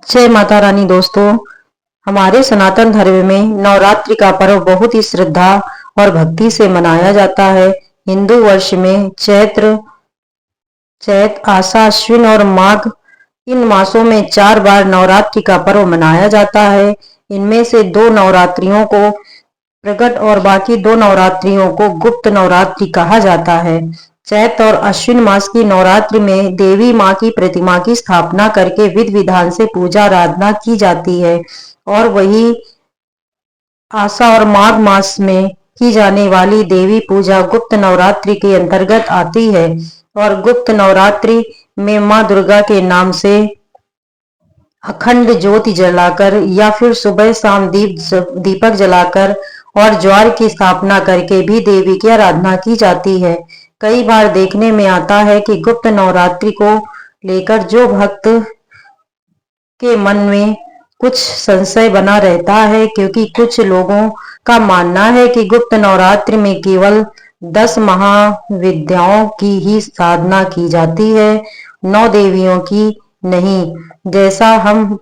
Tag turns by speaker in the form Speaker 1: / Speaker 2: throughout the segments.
Speaker 1: जय माता रानी दोस्तों। हमारे सनातन धर्म में नवरात्रि का पर्व बहुत ही श्रद्धा और भक्ति से मनाया जाता है। हिंदू वर्ष में चैत आषाढ़ अश्विन और माघ इन मासों में 4 बार नवरात्रि का पर्व मनाया जाता है। इनमें से 2 नवरात्रियों को प्रकट और बाकी 2 नवरात्रियों को गुप्त नवरात्रि कहा जाता है। चैत और अश्विन मास की नवरात्रि में देवी माँ की प्रतिमा की स्थापना करके विधि विधान से पूजा आराधना की जाती है और वही आशा और माघ मास में की जाने वाली देवी पूजा गुप्त नवरात्रि के अंतर्गत आती है। और गुप्त नवरात्रि में माँ दुर्गा के नाम से अखंड ज्योति जलाकर या फिर सुबह शाम दीपक जलाकर और ज्वार की स्थापना करके भी देवी की आराधना की जाती है। कई बार देखने में आता है कि गुप्त नवरात्रि को लेकर जो भक्त के मन में कुछ संशय बना रहता है, क्योंकि कुछ लोगों का मानना है कि गुप्त नवरात्रि में केवल 10 महाविद्याओं की ही साधना की जाती है, 9 देवियों की नहीं, जैसा हम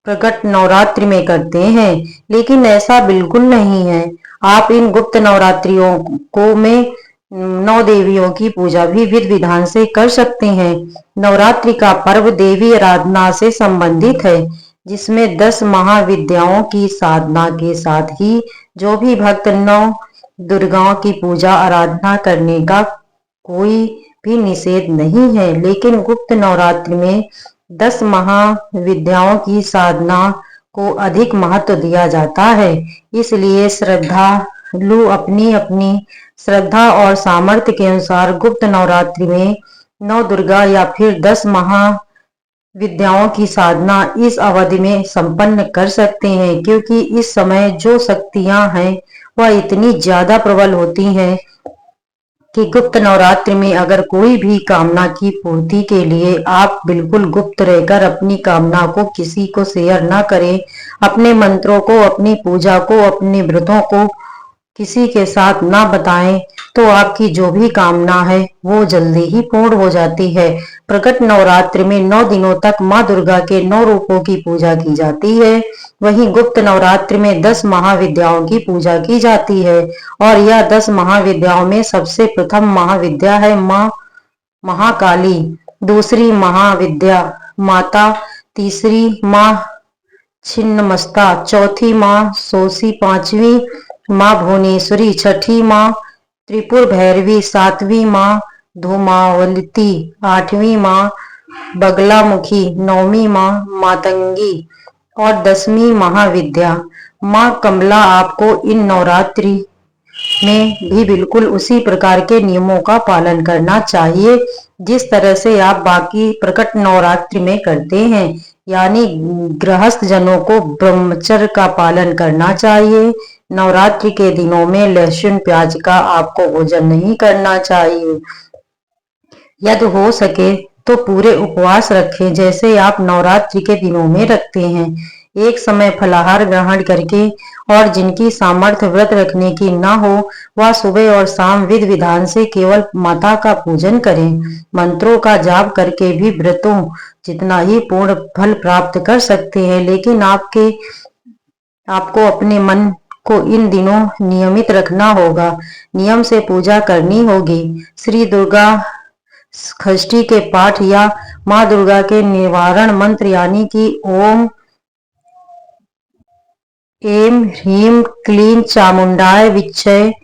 Speaker 1: प्रकट नवरात्रि में करते हैं। लेकिन ऐसा बिल्कुल नहीं है। आप इन गुप्त नवरात्रियों को में 9 देवियों की पूजा भी विधि विधान से कर सकते हैं। नवरात्रि का पर्व देवी आराधना से संबंधित है, जिसमें 10 महाविद्याओं की साधना के साथ ही जो भी भक्त 9 दुर्गाओं की पूजा आराधना करने का कोई भी निषेध नहीं है। लेकिन गुप्त नवरात्रि में 10 महाविद्याओं की साधना को अधिक महत्व दिया जाता है। इसलिए श्रद्धालु अपनी अपनी श्रद्धा और सामर्थ्य के अनुसार गुप्त नवरात्रि में 9 दुर्गा या फिर 10 महाविद्याओं की साधना इस अवधि में संपन्न कर सकते हैं, क्योंकि इस समय जो शक्तियां हैं वह इतनी ज्यादा प्रबल होती हैं कि गुप्त नवरात्रि में अगर कोई भी कामना की पूर्ति के लिए आप बिल्कुल गुप्त रहकर अपनी कामना को किसी को शेयर ना करें, अपने मंत्रों को, अपनी पूजा को, अपने व्रतों को किसी के साथ ना बताएं, तो आपकी जो भी कामना है वो जल्दी ही पूर्ण हो जाती है। प्रकट नवरात्रि में 9 दिनों तक माँ दुर्गा के 9 रूपों की पूजा की जाती है। वहीं गुप्त नवरात्रि में 10 महाविद्याओं की पूजा की जाती है और यह 10 महाविद्याओं में सबसे प्रथम महाविद्या है माँ महाकाली, दूसरी महाविद्या माता, तीसरी माँ छिन्नमस्ता, चौथी माँ सोसी, पांचवी माँ भुवनेश्वरी, छठी माँ त्रिपुर भैरवी, सातवीं माँ धूमावती, आठवीं माँ बगलामुखी, नौवीं माँ मातंगी और 10वीं महाविद्या माँ कमला। आपको इन नवरात्रि में भी बिल्कुल उसी प्रकार के नियमों का पालन करना चाहिए जिस तरह से आप बाकी प्रकट नवरात्रि में करते हैं, यानी गृहस्थ जनों को ब्रह्मचर्य का पालन करना चाहिए। नवरात्रि के दिनों में लहसुन प्याज का आपको भोजन नहीं करना चाहिए। यदि हो सके तो पूरे उपवास रखें, जैसे आप नवरात्रि के दिनों में रखते हैं। एक समय फलाहार ग्रहण करके और जिनकी सामर्थ्य व्रत रखने की ना हो, वह सुबह और शाम विधि विधान से केवल माता का पूजन करें। मंत्रों का जाप करके भी व्रतों जितना ही पूर्ण फल प्राप्त कर सकते हैं, लेकिन आपको अपने मन को इन दिनों नियमित रखना होगा, नियम से पूजा करनी होगी। श्री दुर्गा षष्ठी के पाठ या माँ दुर्गा के निवारण मंत्र यानी कि ओम एम ह्रीम क्लीं चामुंडाय विच्छय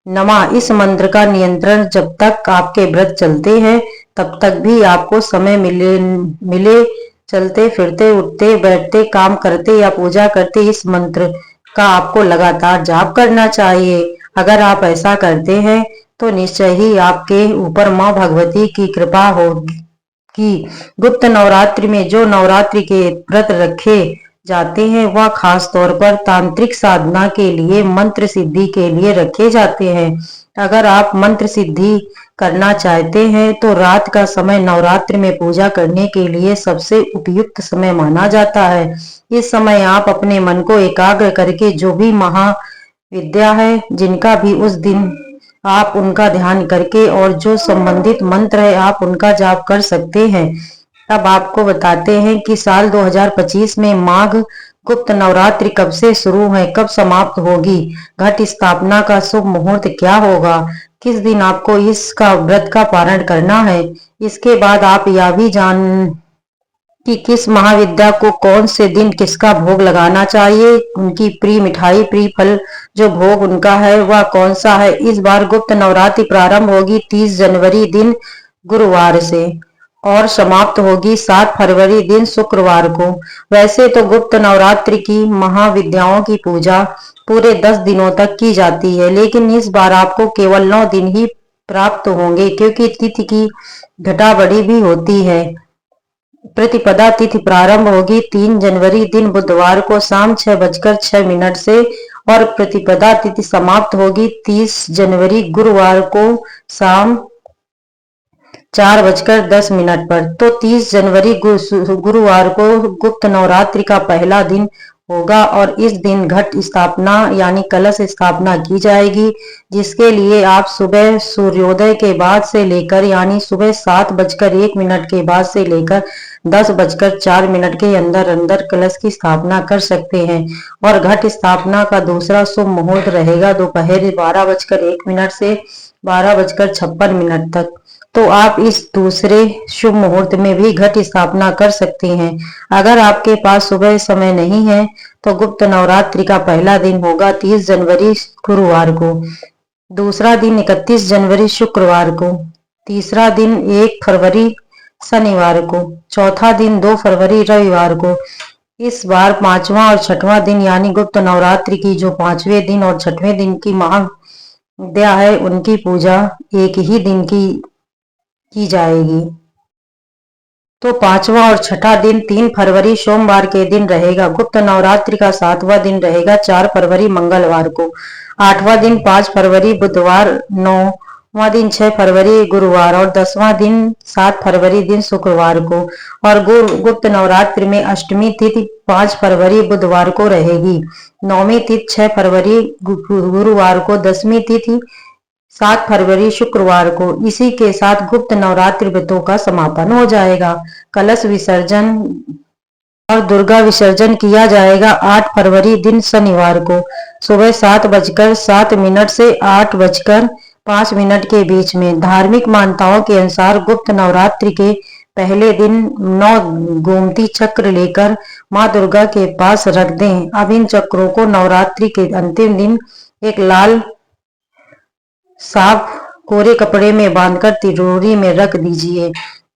Speaker 1: नमः, इस मंत्र का नियंत्रण जब तक आपके व्रत चलते हैं तब तक भी आपको समय मिले चलते फिरते उठते बैठते काम करते या पूजा करते इस मंत्र का आपको लगातार जाप करना चाहिए। अगर आप ऐसा करते हैं तो निश्चय ही आपके ऊपर माँ भगवती की कृपा होगी। गुप्त नवरात्रि में जो नवरात्रि के व्रत रखे जाते हैं वह खास तौर पर तांत्रिक साधना के लिए, मंत्र सिद्धि के लिए रखे जाते हैं। अगर आप मंत्र सिद्धि करना चाहते हैं तो रात का समय नवरात्रि में पूजा करने के लिए सबसे उपयुक्त समय माना जाता है। इस समय आप अपने मन को एकाग्र करके जो भी महाविद्या है जिनका भी उस दिन आप उनका ध्यान करके और जो संबंधित मंत्र है आप उनका जाप कर सकते हैं। अब आपको बताते हैं कि साल 2025 में माघ गुप्त नवरात्रि कब से शुरू है, कब समाप्त होगी, घट स्थापना का शुभ मुहूर्त क्या होगा, किस दिन आपको इसका व्रत का पारण करना है। इसके बाद आप यह भी जान कि किस महाविद्या को कौन से दिन किसका भोग लगाना चाहिए, उनकी प्रिय मिठाई, प्रिय फल जो भोग उनका है वह कौन सा है। इस बार गुप्त नवरात्रि प्रारंभ होगी 30 जनवरी दिन गुरुवार से और समाप्त होगी 7 फरवरी दिन शुक्रवार को। वैसे तो गुप्त नवरात्रि की महाविद्याओं की पूजा पूरे 10 दिनों तक की जाती है, लेकिन इस बार आपको केवल 9 दिन ही प्राप्त होंगे क्योंकि तिथि की घटाबढ़ी भी होती है। प्रतिपदा तिथि प्रारंभ होगी 3 जनवरी दिन बुधवार को शाम 6:06 से और प्रतिपदा तिथि समाप्त होगी 30 जनवरी गुरुवार को शाम 4:10 पर। तो 30 जनवरी गुरुवार को गुप्त नवरात्रि का पहला दिन होगा और इस दिन घट स्थापना यानी कलश स्थापना की जाएगी, जिसके लिए आप सुबह सूर्योदय के बाद से लेकर यानी सुबह 7:01 के बाद से लेकर 10:04 के अंदर अंदर कलश की स्थापना कर सकते हैं। और घट स्थापना का दूसरा शुभ मुहूर्त रहेगा दोपहर 12:01 से 12:56 तक। तो आप इस दूसरे शुभ मुहूर्त में भी घट स्थापना कर सकते हैं। अगर आपके पास सुबह समय नहीं है तो गुप्त नवरात्रि का पहला दिन होगा 30 जनवरी गुरुवार को, दूसरा दिन 31 जनवरी शुक्रवार को, तीसरा दिन 1 फरवरी शनिवार को, चौथा दिन 2 फरवरी रविवार को। इस बार पांचवा और छठवां दिन यानी गुप्त नवरात्रि की जो 5वें दिन और 6वें दिन की महाविद्या है उनकी पूजा एक ही दिन की जाएगी। तो पांचवा और छठा दिन 3 फरवरी सोमवार के दिन रहेगा। गुप्त नवरात्रि का 7वां दिन रहेगा 4 फरवरी मंगलवार को, 8वां दिन 5 फरवरी बुधवार, 9वां दिन 6 फरवरी गुरुवार और 10वां दिन 7 फरवरी दिन शुक्रवार को। और गुप्त नवरात्रि में अष्टमी तिथि 5 फरवरी बुधवार को रहेगी, नौवीं तिथि 6 फरवरी गुरुवार को, 10वीं तिथि 7 फरवरी शुक्रवार को। इसी के साथ गुप्त नवरात्रि व्रतों का समापन हो जाएगा। कलश विसर्जन और दुर्गा विसर्जन किया जाएगा 8 फरवरी दिन शनिवार को सुबह 7:07 से 8:05 के बीच में। धार्मिक मान्यताओं के अनुसार गुप्त नवरात्रि के पहले दिन 9 गोमती चक्र लेकर मां दुर्गा के पास रख दें। अब इन चक्रों को नवरात्रि के अंतिम दिन एक लाल साफ कोरे कपड़े में बांधकर तिजोरी में रख दीजिए।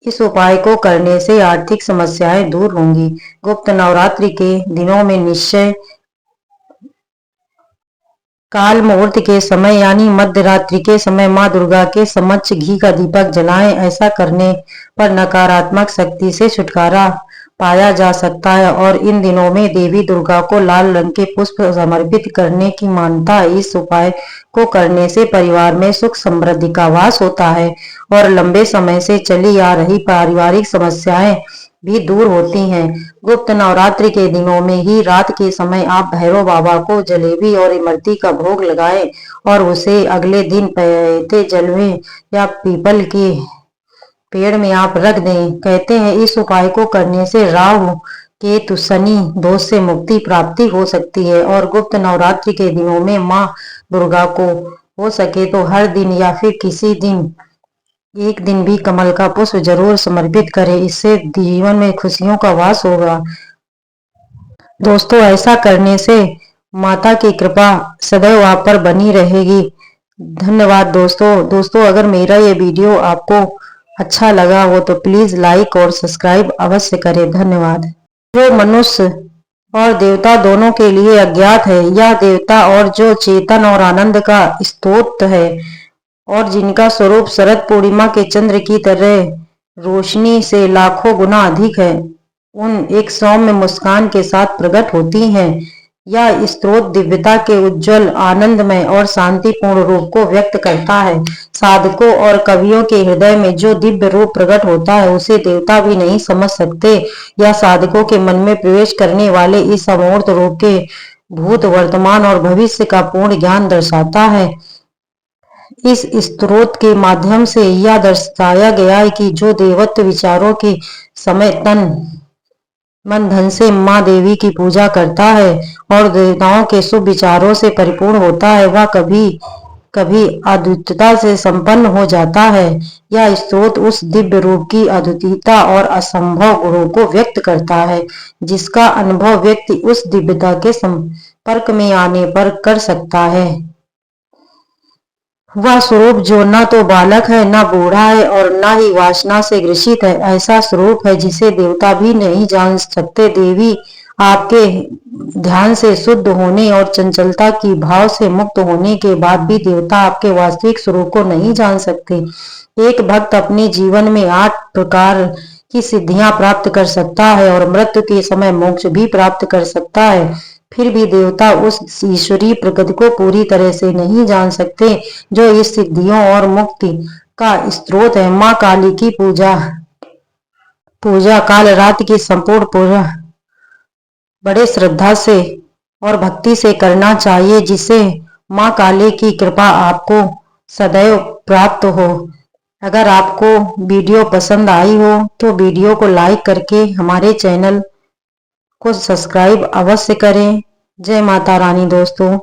Speaker 1: इस उपाय को करने से आर्थिक समस्याएं दूर होंगी। गुप्त नवरात्रि के दिनों में निश्चय काल मुहूर्त के समय यानी मध्य रात्रि के समय मां दुर्गा के समक्ष घी का दीपक जलाएं। ऐसा करने पर नकारात्मक शक्ति से छुटकारा पाया जा सकता है और इन दिनों में देवी दुर्गा को लाल रंग के पुष्प समर्पित करने की मान्यता है। इस उपाय को करने से परिवार में सुख समृद्धि का वास होता है और लंबे समय से चली आ रही पारिवारिक समस्याएं भी दूर होती हैं। गुप्त नवरात्रि के दिनों में ही रात के समय आप भैरव बाबा को जलेबी और इमरती का भोग लगाएं और उसे अगले दिन बहते जल में या पीपल के पेड़ में आप रख दें। कहते हैं इस उपाय को करने से राहु केतु शनि दोष से मुक्ति प्राप्ति हो सकती है। और गुप्त नवरात्रि के दिनों में मां दुर्गा को हो सके तो हर दिन या फिर किसी दिन एक दिन भी कमल का पुष्प जरूर समर्पित करें, इससे जीवन में खुशियों का वास होगा। दोस्तों ऐसा करने से माता की कृपा सदैव आप पर बनी रहेगी। धन्यवाद दोस्तों अगर मेरा ये वीडियो आपको अच्छा लगा हो तो प्लीज लाइक और सब्सक्राइब अवश्य करें। धन्यवाद। जो मनुष्य और देवता दोनों के लिए अज्ञात है, यह देवता और जो चेतन और आनंद का स्रोत है और जिनका स्वरूप शरद पूर्णिमा के चंद्र की तरह रोशनी से लाखों गुना अधिक है, उन एक सौम्य मुस्कान के साथ प्रकट होती हैं। यह स्रोत दिव्यता के उज्जवल आनंदमय और शांतिपूर्ण रूप को व्यक्त करता है। साधकों और कवियों के हृदय में जो दिव्य रूप प्रकट होता है उसे देवता भी नहीं समझ सकते। यह साधकों के मन में प्रवेश करने वाले इस अमूर्त रूप के भूत वर्तमान और भविष्य का पूर्ण ज्ञान दर्शाता है। इस स्त्रोत के माध्यम से यह दर्शाया गया है कि जो देवत्व विचारों के समय तन मन धन से माँ देवी की पूजा करता है और देवताओं के शुभ विचारों से परिपूर्ण होता है, वह कभी कभी अद्वितीयता से संपन्न हो जाता है। यह स्त्रोत उस दिव्य रूप की अद्वितीयता और असंभव गुणों को व्यक्त करता है, जिसका अनुभव व्यक्ति उस दिव्यता के संपर्क में आने पर कर सकता है। वह स्वरूप जो न तो बालक है, न बूढ़ा है और न ही वासना से ग्रसित है, ऐसा स्वरूप है जिसे देवता भी नहीं जान सकते। देवी आपके ध्यान से शुद्ध होने और चंचलता की भाव से मुक्त होने के बाद भी देवता आपके वास्तविक स्वरूप को नहीं जान सकते। एक भक्त अपने जीवन में 8 प्रकार की सिद्धियां प्राप्त कर सकता है और मृत्यु के समय मोक्ष भी प्राप्त कर सकता है, फिर भी देवता उस ईश्वरीय प्रगति को पूरी तरह से नहीं जान सकते जो इस सिद्धियों और मुक्ति का स्रोत है। माँ काली की पूजा पूजा काल रात्रि की संपूर्ण पूजा बड़े श्रद्धा से और भक्ति से करना चाहिए, जिससे माँ काली की कृपा आपको सदैव प्राप्त हो। अगर आपको वीडियो पसंद आई हो तो वीडियो को लाइक करके हमारे चैनल को सब्सक्राइब अवश्य करें। जय माता रानी दोस्तों।